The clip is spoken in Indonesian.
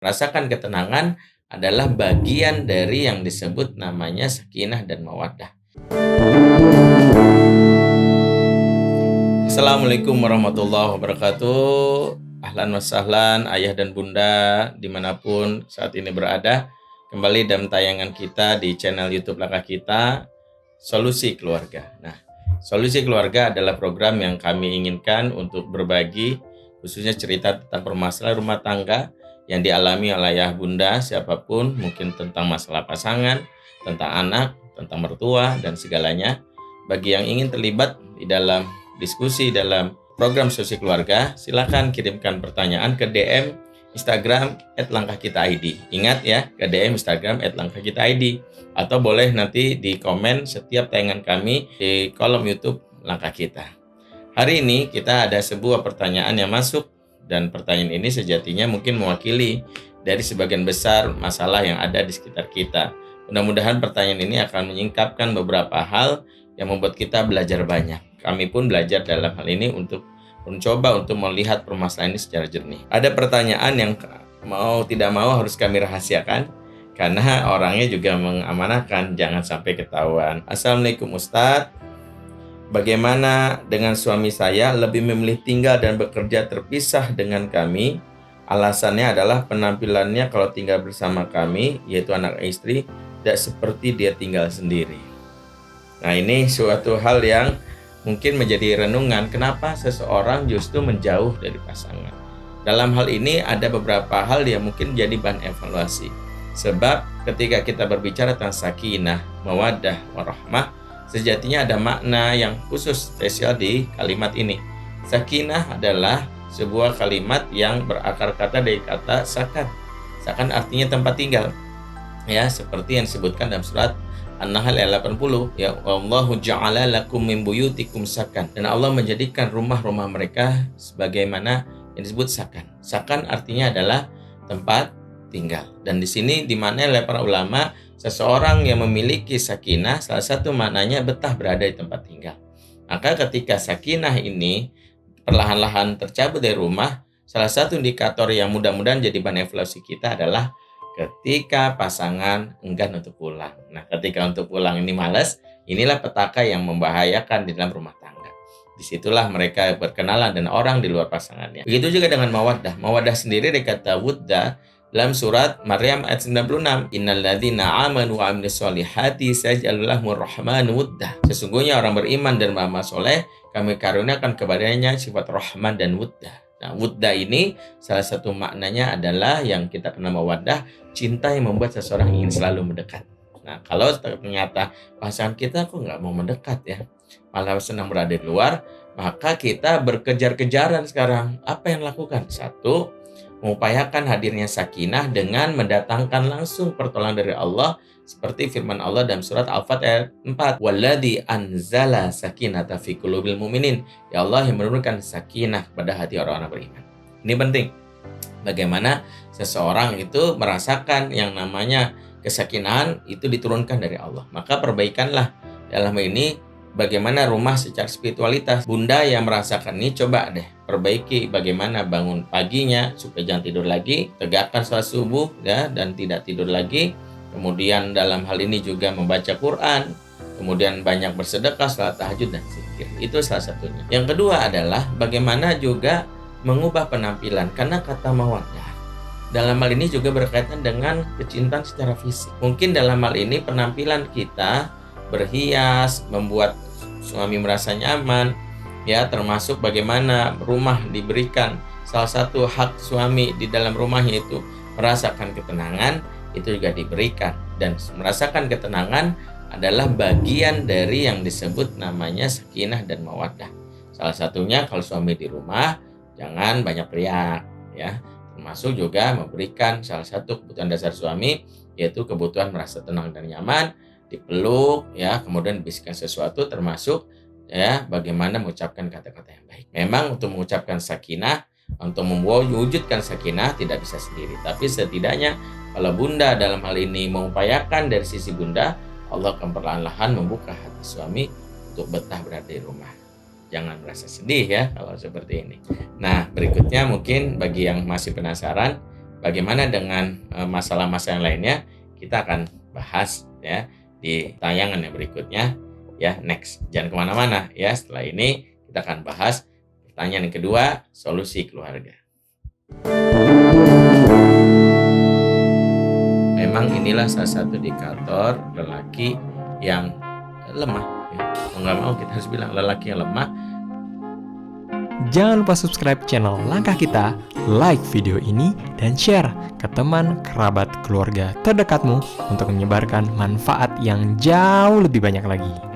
Merasakan ketenangan adalah bagian dari yang disebut namanya sakinah dan mawaddah. Assalamualaikum warahmatullahi wabarakatuh. Ahlan wa sahlan ayah dan bunda dimanapun saat ini berada. Kembali dalam tayangan kita di channel YouTube Langkah Kita, Solusi Keluarga. Nah, Solusi Keluarga adalah program yang kami inginkan untuk berbagi khususnya cerita tentang permasalahan rumah tangga yang dialami oleh ayah bunda siapapun, mungkin tentang masalah pasangan, tentang anak, tentang mertua dan segalanya. Bagi yang ingin terlibat di dalam diskusi dalam program Solusi Keluarga, silakan kirimkan pertanyaan ke DM Instagram @langkahkitaid. Ingat ya, ke DM Instagram @langkahkitaid, atau boleh nanti di komen setiap tayangan kami di kolom YouTube Langkah Kita. Hari ini kita ada sebuah pertanyaan yang masuk, dan pertanyaan ini sejatinya mungkin mewakili dari sebagian besar masalah yang ada di sekitar kita. Mudah-mudahan pertanyaan ini akan menyingkapkan beberapa hal yang membuat kita belajar banyak. Kami pun belajar dalam hal ini untuk mencoba untuk melihat permasalahan ini secara jernih. Ada pertanyaan yang mau tidak mau harus kami rahasiakan karena orangnya juga mengamanahkan jangan sampai ketahuan. Assalamualaikum Ustadz. Bagaimana dengan suami saya lebih memilih tinggal dan bekerja terpisah dengan kami? Alasannya adalah penampilannya kalau tinggal bersama kami, yaitu anak istri, tidak seperti dia tinggal sendiri. Nah, ini suatu hal yang mungkin menjadi renungan, kenapa seseorang justru menjauh dari pasangan. Dalam hal ini ada beberapa hal yang mungkin jadi bahan evaluasi. Sebab ketika kita berbicara tentang sakinah, mawaddah, warahmah, sejatinya ada makna yang khusus spesial di kalimat ini. Sakinah adalah sebuah kalimat yang berakar kata dari kata sakan. Sakan artinya tempat tinggal. Ya, seperti yang disebutkan dalam surat An-Nahl ayat 80, ya Allahu ja'ala lakum min buyutikum sakan. Dan Allah menjadikan rumah-rumah mereka sebagaimana yang disebut sakan. Sakan artinya adalah tempat tinggal. Dan di sini dimaknai oleh para ulama, seseorang yang memiliki sakinah, salah satu maknanya betah berada di tempat tinggal. Maka ketika sakinah ini perlahan-lahan tercabut dari rumah, salah satu indikator yang mudah-mudahan jadi bahan evaluasi kita adalah ketika pasangan enggan untuk pulang. Nah, ketika untuk pulang ini malas, inilah petaka yang membahayakan di dalam rumah tangga. Disitulah mereka berkenalan dengan orang di luar pasangannya. Begitu juga dengan mawaddah. Mawaddah sendiri dari kata wudda dalam surat Maryam ayat 96, innalladzina amanu wa amilus solihati sayaj'alu lahumur rahmanu wudda. Sesungguhnya orang beriman dan beramal soleh, kami karuniakan kepadanya sifat rahman dan wudda. Nah, wudda ini salah satu maknanya adalah yang kita kenal mawaddah, cinta yang membuat seseorang ingin selalu mendekat. Nah, kalau ternyata pasangan kita kok nggak mau mendekat ya, malah senang berada di luar, maka kita berkejar-kejaran sekarang. Apa yang lakukan? Satu, mengupayakan hadirnya sakinah dengan mendatangkan langsung pertolongan dari Allah, seperti firman Allah dalam surat Al-Fat ayat 4, walladzi anzala sakinata fi qulubil mu'minin. Ya Allah yang menurunkan sakinah pada hati orang-orang beriman. Ini penting. Bagaimana seseorang itu merasakan yang namanya kesakinahan itu diturunkan dari Allah. Maka perbaikanlah dalam ini bagaimana rumah secara spiritualitas. Bunda yang merasakan ini, coba deh perbaiki bagaimana bangun paginya supaya jangan tidur lagi, tegakkan sholat subuh ya, dan tidak tidur lagi. Kemudian dalam hal ini juga membaca Quran, kemudian banyak bersedekah, sholat tahajud dan zikir. Itu salah satunya. Yang kedua adalah bagaimana juga mengubah penampilan, karena kata mawaddah dalam hal ini juga berkaitan dengan kecintaan secara fisik. Mungkin dalam hal ini penampilan kita berhias, membuat suami merasa nyaman, ya, termasuk bagaimana rumah diberikan. Salah satu hak suami di dalam rumahnya itu merasakan ketenangan, itu juga diberikan. Dan merasakan ketenangan adalah bagian dari yang disebut namanya sakinah dan mawaddah. Salah satunya kalau suami di rumah, jangan banyak teriak, ya. Termasuk juga memberikan salah satu kebutuhan dasar suami, yaitu kebutuhan merasa tenang dan nyaman, dipeluk, ya, kemudian bisikan sesuatu, termasuk ya bagaimana mengucapkan kata-kata yang baik. Memang untuk mengucapkan sakinah, untuk mewujudkan sakinah tidak bisa sendiri, tapi setidaknya kalau bunda dalam hal ini mengupayakan dari sisi bunda, Allah akan perlahan-lahan membuka hati suami untuk betah berada di rumah. Jangan merasa sedih ya kalau seperti ini. Nah, berikutnya mungkin bagi yang masih penasaran, bagaimana dengan masalah-masalah yang lainnya, kita akan bahas ya di tayangan yang berikutnya ya. Next, jangan kemana-mana ya. Setelah ini kita akan bahas pertanyaan yang kedua, solusi keluarga. Memang inilah salah satu indikator lelaki yang lemah ya. Mau nggak mau kita harus bilang lelaki yang lemah. Jangan lupa subscribe channel Langkah Kita, like video ini, dan share ke teman, kerabat, keluarga terdekatmu untuk menyebarkan manfaat yang jauh lebih banyak lagi.